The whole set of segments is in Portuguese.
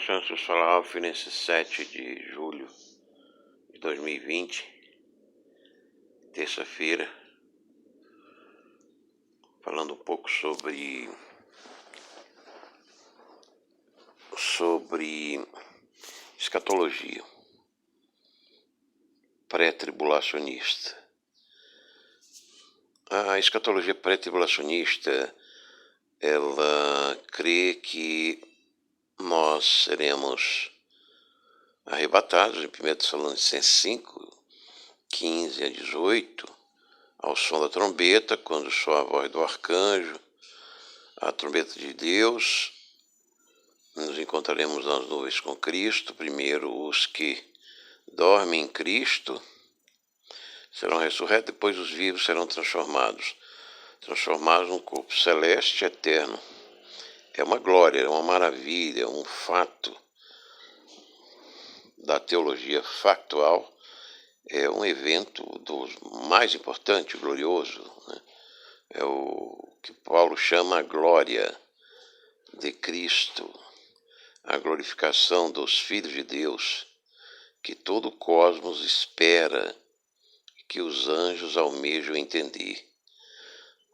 Meditações para falar Alfa nesse 7 de julho de 2020, terça-feira, falando um pouco sobre escatologia pré-tribulacionista. A escatologia pré-tribulacionista, ela crê que nós seremos arrebatados em 1 Tessalonicenses 5, 15 a 18, ao som da trombeta, quando soar a voz do arcanjo, a trombeta de Deus, nos encontraremos nas nuvens com Cristo. Primeiro os que dormem em Cristo serão ressurretos, depois os vivos serão transformados num corpo celeste eterno. É uma glória, é uma maravilha, um fato da teologia factual, é um evento dos mais importante, glorioso, né? É o que Paulo chama a glória de Cristo, a glorificação dos filhos de Deus, que todo o cosmos espera, que os anjos almejam entender.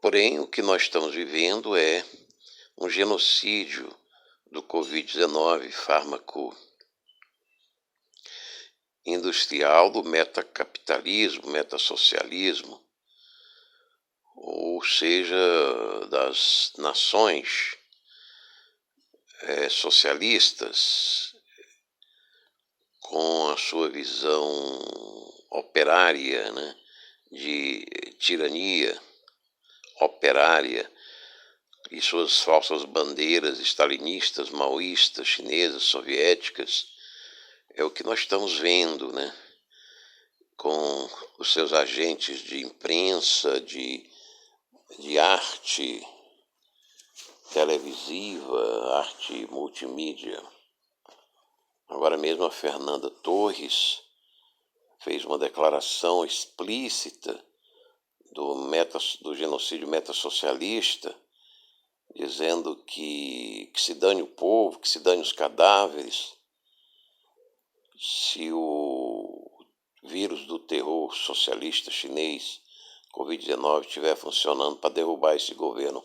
Porém, o que nós estamos vivendo é um genocídio do Covid-19, fármaco industrial, do metacapitalismo, metasocialismo, ou seja, das nações socialistas, com a sua visão operária, né, de tirania operária, e suas falsas bandeiras stalinistas, maoístas, chinesas, soviéticas. É o que nós estamos vendo, né, com os seus agentes de imprensa, de arte televisiva, arte multimídia. Agora mesmo a Fernanda Torres fez uma declaração explícita do genocídio metasocialista, dizendo que se dane o povo, que se dane os cadáveres, se o vírus do terror socialista chinês, Covid-19, estiver funcionando para derrubar esse governo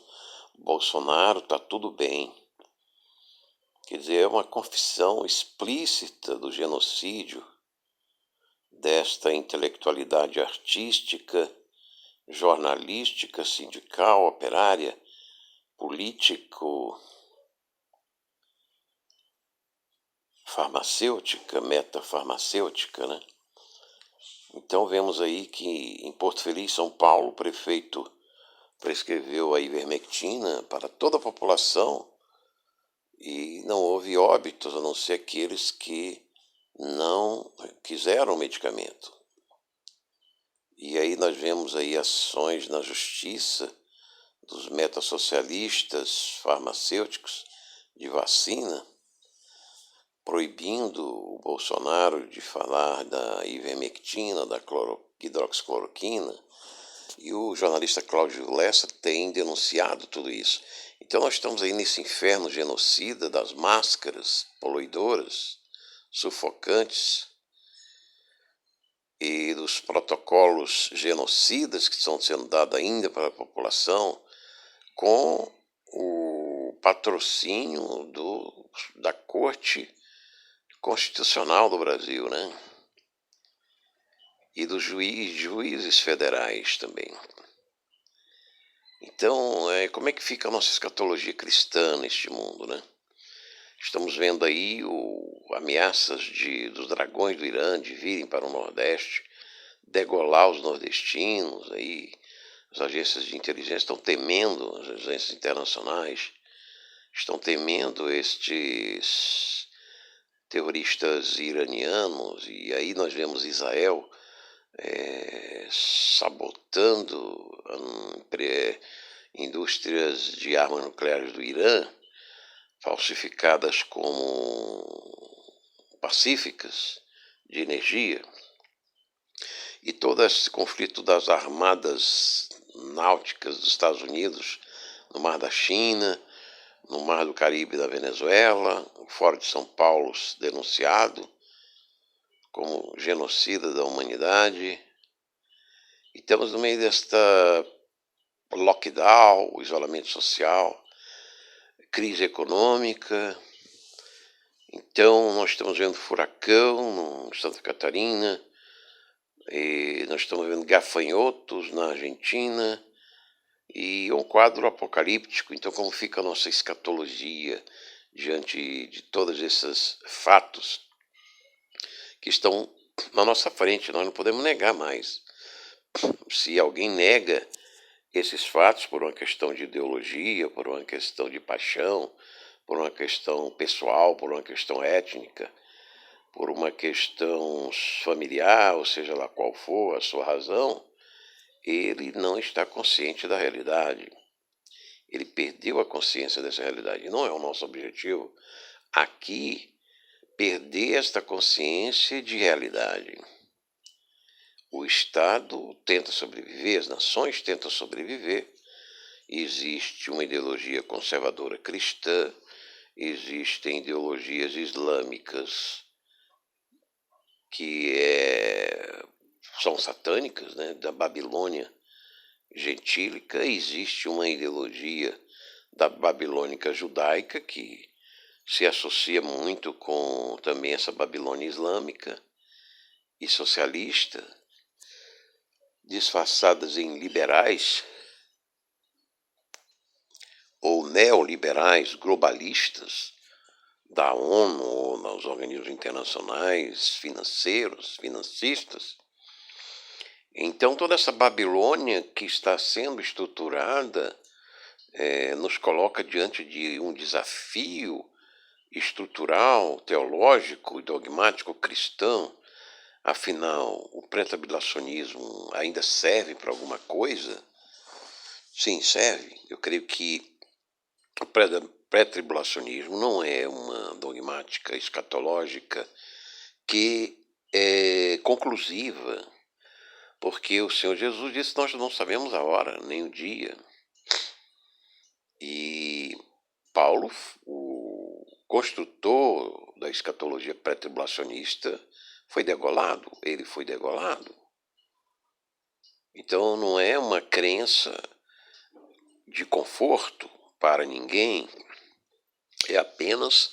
Bolsonaro, está tudo bem. Quer dizer, é uma confissão explícita do genocídio desta intelectualidade artística, jornalística, sindical, operária, político, farmacêutica, metafarmacêutica, né? Então vemos aí que em Porto Feliz, São Paulo, o prefeito prescreveu a ivermectina para toda a população e não houve óbitos, a não ser aqueles que não quiseram o medicamento. E aí nós vemos aí ações na justiça dos metassocialistas farmacêuticos de vacina, proibindo o Bolsonaro de falar da ivermectina, da hidroxicloroquina, e o jornalista Cláudio Lessa tem denunciado tudo isso. Então nós estamos aí nesse inferno genocida das máscaras poluidoras, sufocantes, e dos protocolos genocidas que estão sendo dados ainda para a população, com o patrocínio da Corte Constitucional do Brasil, né? E dos juízes federais também. Então, como é que fica a nossa escatologia cristã neste mundo, né? Estamos vendo aí ameaças dos dragões do Irã de virem para o Nordeste, degolar os nordestinos. Aí as agências de inteligência estão temendo, as agências internacionais estão temendo estes terroristas iranianos. E aí nós vemos Israel sabotando indústrias de armas nucleares do Irã, falsificadas como pacíficas de energia. E todo esse conflito das armadas náuticas dos Estados Unidos no Mar da China, no Mar do Caribe da Venezuela, o Fórum de São Paulo denunciado como genocida da humanidade. E estamos no meio desta lockdown, isolamento social, crise econômica. Então, nós estamos vendo furacão em Santa Catarina, e nós estamos vendo gafanhotos na Argentina, e é um quadro apocalíptico. Então, como fica a nossa escatologia diante de todos esses fatos que estão na nossa frente? Nós não podemos negar mais. Se alguém nega esses fatos por uma questão de ideologia, por uma questão de paixão, por uma questão pessoal, por uma questão étnica, por uma questão familiar, ou seja lá qual for a sua razão, ele não está consciente da realidade. Ele perdeu a consciência dessa realidade. Não é o nosso objetivo aqui perder esta consciência de realidade. O Estado tenta sobreviver, as nações tentam sobreviver. Existe uma ideologia conservadora cristã, existem ideologias islâmicas que são satânicas, né, da Babilônia gentílica. Existe uma ideologia da babilônica judaica que se associa muito com também essa Babilônia islâmica e socialista, disfarçadas em liberais ou neoliberais globalistas da ONU ou nos organismos internacionais financeiros, financistas. Então, toda essa Babilônia que está sendo estruturada nos coloca diante de um desafio estrutural, teológico e dogmático cristão. Afinal, o pré-tribulacionismo ainda serve para alguma coisa? Sim, serve. Eu creio que o pré-tribulacionismo não é uma dogmática escatológica que é conclusiva, porque o Senhor Jesus disse que nós não sabemos a hora, nem o dia. E Paulo, o construtor da escatologia pré-tribulacionista, foi degolado, ele foi degolado. Então não é uma crença de conforto para ninguém, é apenas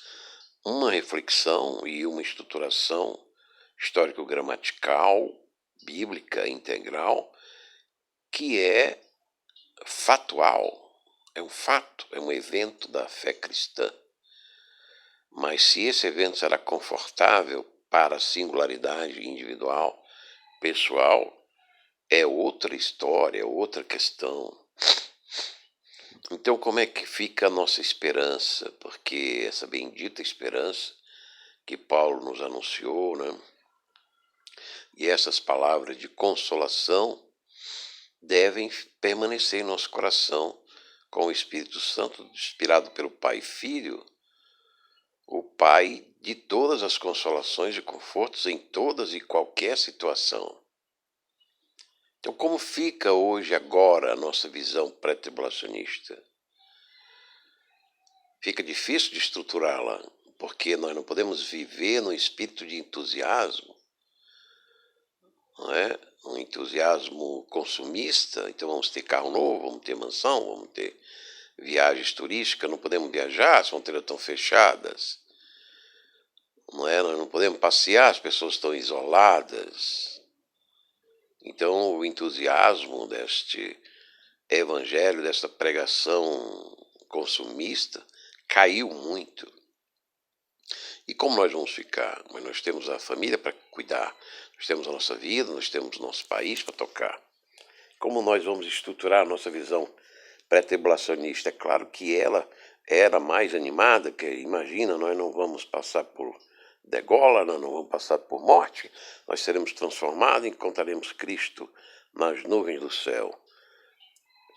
uma reflexão e uma estruturação histórico-gramatical, bíblica, integral, que é fatual, é um fato, é um evento da fé cristã. Mas se esse evento será confortável para a singularidade individual, pessoal, é outra história, é outra questão. Então, como é que fica a nossa esperança? Porque essa bendita esperança que Paulo nos anunciou, né? E essas palavras de consolação devem permanecer em nosso coração com o Espírito Santo, inspirado pelo Pai e Filho, o Pai de todas as consolações e confortos em todas e qualquer situação. Então, como fica hoje, agora, a nossa visão pré-tribulacionista? Fica difícil de estruturá-la, porque nós não podemos viver no espírito de entusiasmo, não é? Um entusiasmo consumista. Então vamos ter carro novo, vamos ter mansão, vamos ter viagens turísticas, não podemos viajar, as fronteiras estão fechadas, não é? Nós não podemos passear, as pessoas estão isoladas. Então o entusiasmo deste evangelho, desta pregação consumista, caiu muito. E como nós vamos ficar? Mas nós temos a família para cuidar, nós temos a nossa vida, nós temos o nosso país para tocar. Como nós vamos estruturar a nossa visão pré-tribulacionista? É claro que ela era mais animada, que imagina, nós não vamos passar por degola, nós não vamos passar por morte, nós seremos transformados e encontraremos Cristo nas nuvens do céu.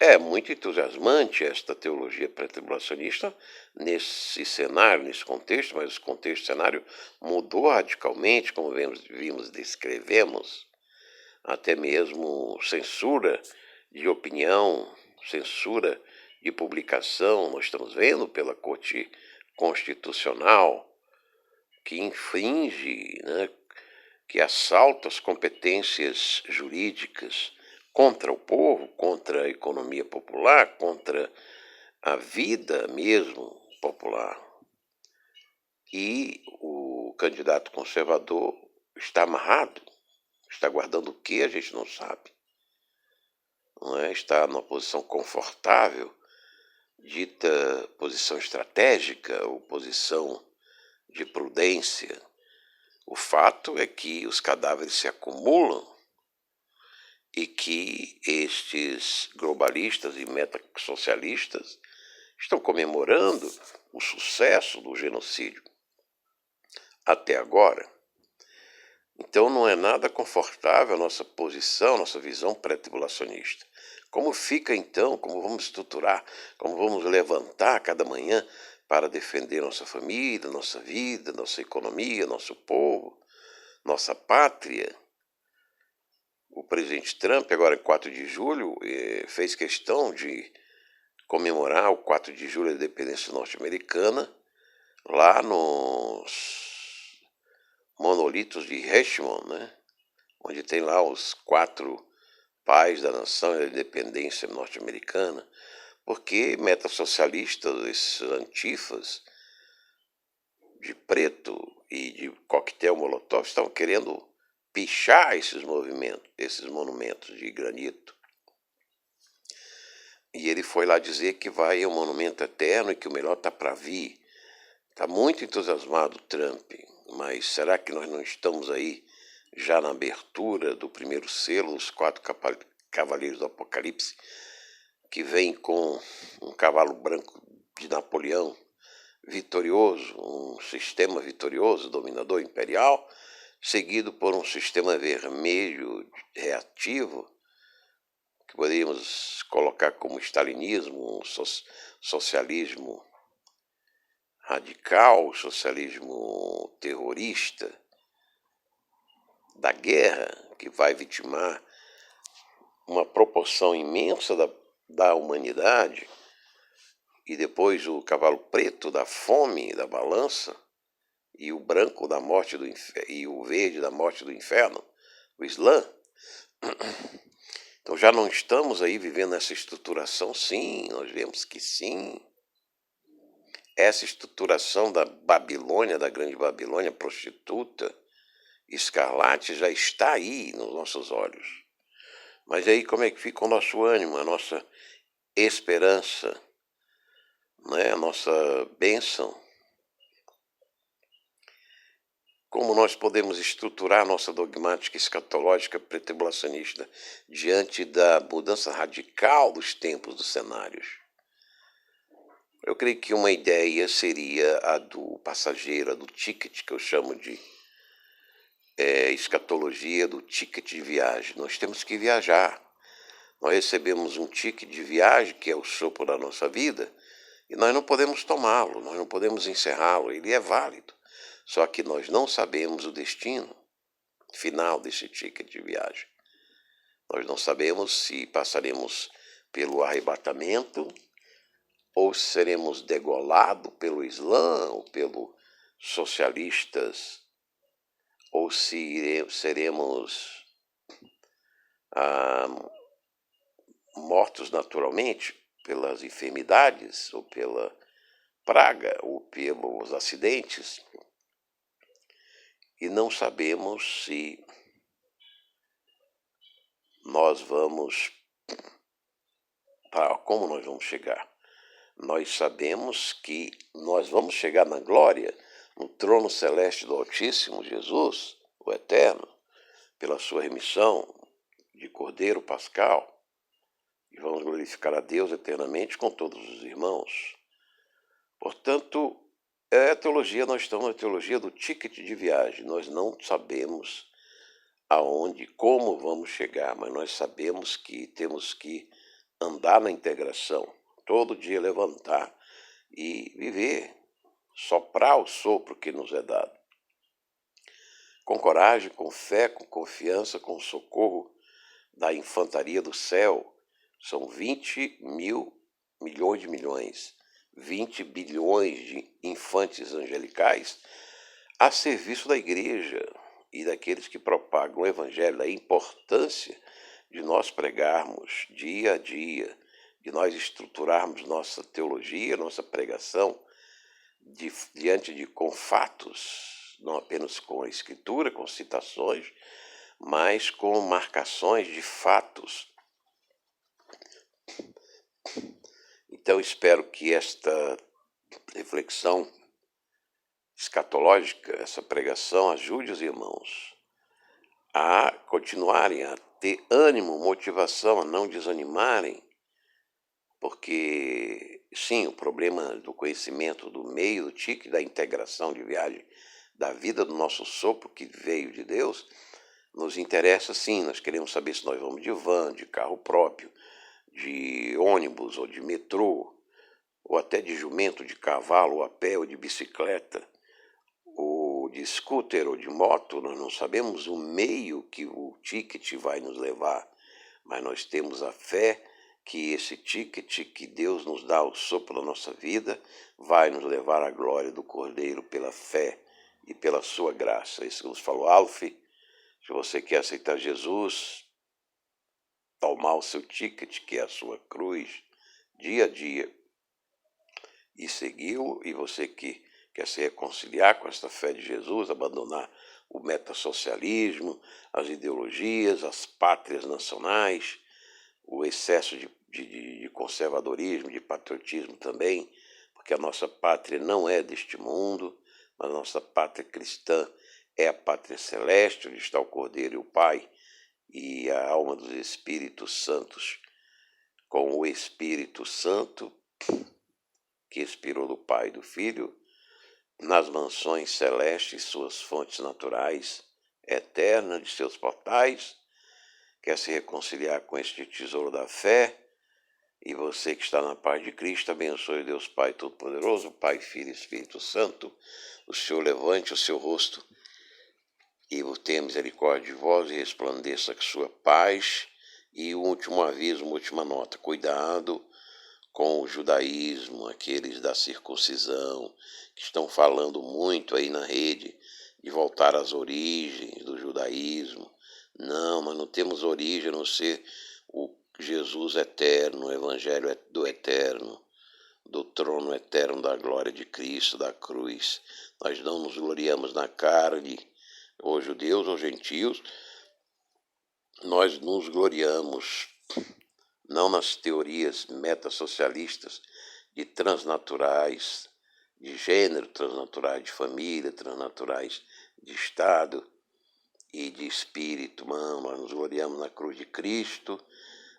É muito entusiasmante esta teologia pré-tribulacionista nesse cenário, nesse contexto, mas o contexto, o cenário mudou radicalmente, como vimos, descrevemos, até mesmo censura de opinião, censura de publicação, nós estamos vendo pela Corte Constitucional, que infringe, né, que assalta as competências jurídicas contra o povo, contra a economia popular, contra a vida mesmo popular. E o candidato conservador está amarrado, está guardando o que a gente não sabe. Não é? Está numa posição confortável, dita posição estratégica ou posição de prudência. O fato é que os cadáveres se acumulam e que estes globalistas e metassocialistas estão comemorando o sucesso do genocídio até agora. Então não é nada confortável a nossa posição, nossa visão pré-tribulacionista. Como fica então, como vamos estruturar, como vamos levantar cada manhã para defender nossa família, nossa vida, nossa economia, nosso povo, nossa pátria? O presidente Trump, agora em 4 de julho, fez questão de comemorar o 4 de julho da independência norte-americana lá nos monolitos de Richmond, né? Onde tem lá os 4 pais da nação e da independência norte-americana, porque metassocialistas, esses antifas de preto e de coquetel molotov estavam querendo pichar esses movimentos, esses monumentos de granito. E ele foi lá dizer que vai a um monumento eterno e que o melhor está para vir. Está muito entusiasmado o Trump, mas será que nós não estamos aí já na abertura do primeiro selo, os 4 cavaleiros do Apocalipse, que vem com um cavalo branco de Napoleão vitorioso, um sistema vitorioso, dominador imperial, seguido por um sistema vermelho reativo, que poderíamos colocar como stalinismo, um socialismo radical, socialismo terrorista, da guerra, que vai vitimar uma proporção imensa da humanidade, e depois o cavalo preto da fome, da balança, e o branco da morte do e o verde da morte do inferno, o Islã. Então já não estamos aí vivendo essa estruturação? Sim, nós vemos que sim. Essa estruturação da Babilônia, da grande Babilônia prostituta, escarlate, já está aí nos nossos olhos. Mas aí como é que fica o nosso ânimo, a nossa esperança, né? A nossa bênção? Como nós podemos estruturar nossa dogmática escatológica pré-tribulacionista diante da mudança radical dos tempos, dos cenários? Eu creio que uma ideia seria a do passageiro, a do ticket, que eu chamo de escatologia do ticket de viagem. Nós temos que viajar. Nós recebemos um ticket de viagem, que é o sopro da nossa vida, e nós não podemos tomá-lo, nós não podemos encerrá-lo. Ele é válido, só que nós não sabemos o destino final desse ticket de viagem. Nós não sabemos se passaremos pelo arrebatamento ou seremos degolados pelo Islã ou pelos socialistas, ou se seremos mortos naturalmente pelas enfermidades ou pela praga ou pelos acidentes, e não sabemos se nós vamos, como nós vamos chegar. Nós sabemos que nós vamos chegar na glória, no trono celeste do Altíssimo Jesus, o Eterno, pela sua remissão de Cordeiro Pascal, e vamos glorificar a Deus eternamente com todos os irmãos. Portanto, a teologia, nós estamos na teologia do ticket de viagem. Nós não sabemos aonde, como vamos chegar, mas nós sabemos que temos que andar na integração, todo dia levantar e viver, soprar o sopro que nos é dado. Com coragem, com fé, com confiança, com socorro da infantaria do céu. São 20 mil milhões de milhões, 20 bilhões de infantes angelicais a serviço da igreja e daqueles que propagam o evangelho, da importância de nós pregarmos dia a dia, de nós estruturarmos nossa teologia, nossa pregação com fatos, não apenas com a escritura, com citações, mas com marcações de fatos. Então espero que esta reflexão escatológica, essa pregação, ajude os irmãos a continuarem, a ter ânimo, motivação, a não desanimarem, porque, sim, o problema do conhecimento do meio, do tique, da integração de viagem, da vida do nosso sopro que veio de Deus, nos interessa sim. Nós queremos saber se nós vamos de van, de carro próprio, de ônibus ou de metrô, ou até de jumento, de cavalo, ou a pé, ou de bicicleta, ou de scooter, ou de moto. Nós não sabemos o meio que o ticket vai nos levar, mas nós temos a fé que esse ticket que Deus nos dá, o sopro da nossa vida, vai nos levar à glória do Cordeiro pela fé e pela sua graça. Isso que nos falou Alf. Se você quer aceitar Jesus, tomar o seu ticket, que é a sua cruz, dia a dia, e segui-lo, e você que quer se reconciliar com esta fé de Jesus, abandonar o metassocialismo, as ideologias, as pátrias nacionais, o excesso de conservadorismo, de patriotismo também, porque a nossa pátria não é deste mundo, mas a nossa pátria cristã é a pátria celeste, onde está o Cordeiro e o Pai, e a alma dos Espíritos Santos, com o Espírito Santo, que expirou do Pai e do Filho, nas mansões celestes, suas fontes naturais, eternas de seus portais. Quer se reconciliar com este tesouro da fé? E você que está na paz de Cristo, abençoe Deus Pai Todo-Poderoso, Pai, Filho e Espírito Santo. O Senhor levante o seu rosto e tenha misericórdia de vós e resplandeça com sua paz. E o último aviso, uma última nota: cuidado com o judaísmo, aqueles da circuncisão, que estão falando muito aí na rede de voltar às origens do judaísmo. Não, nós não temos origem a não ser o Jesus eterno, o evangelho do eterno, do trono eterno da glória de Cristo, da cruz. Nós não nos gloriamos na carne, ou judeus ou gentios, nós nos gloriamos não nas teorias metassocialistas de transnaturais, de gênero, transnaturais de família, transnaturais de Estado e de espírito humano. Nós nos gloriamos na cruz de Cristo.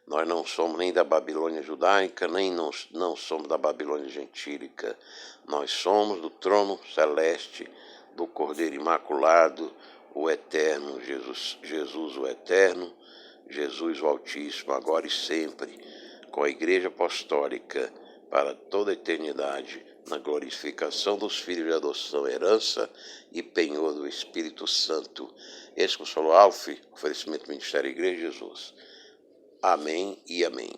Nós não somos nem da Babilônia judaica, nem não somos da Babilônia gentílica. Nós somos do trono celeste, do Cordeiro Imaculado, o Eterno, Jesus o Eterno, Jesus o Altíssimo, agora e sempre, com a Igreja Apostólica, para toda a eternidade, na glorificação dos filhos de adoção, herança e penhor do Espírito Santo. Esse que falou Alf, oferecimento do Ministério Igreja Jesus. Amém e amém.